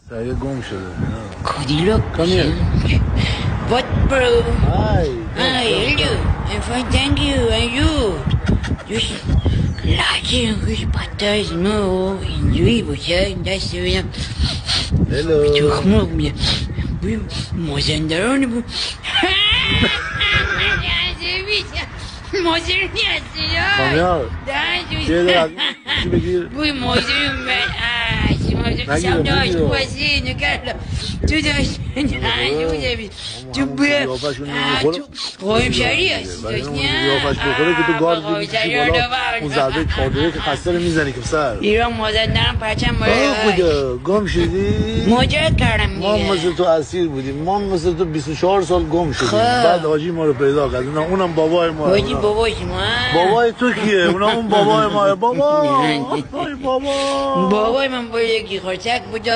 سایه گم شده. Cadillac. Come here. What, bro? Hi. Hi, hello. I'm fine, thank you. And you? Just لحظه خوش پتاز ما اینجوری باشه این دست ببینم Hello. تخمق میده بوی مازندران بود مازر نیستی کامیار یه در از چی بگیر بوی مازر شما داشت بازی نکردم تو داشت تو به قایم شهری هست قیافش بخوره که تو گارد میکشی بالا اون ضربه چادره که خسته رو میزنی که سر ایران مازندران پرچم بوده گم شدی مهاجرت کردم ما مثل تو اسیر بودیم ما مثل تو 24 سال گم شدیم بعد حاجی ما رو پیدا کرد اونم بابای ما حاجی بابای شما بابای تو کیه اون بابای ما بابا بابای من با یکی خرچک بوده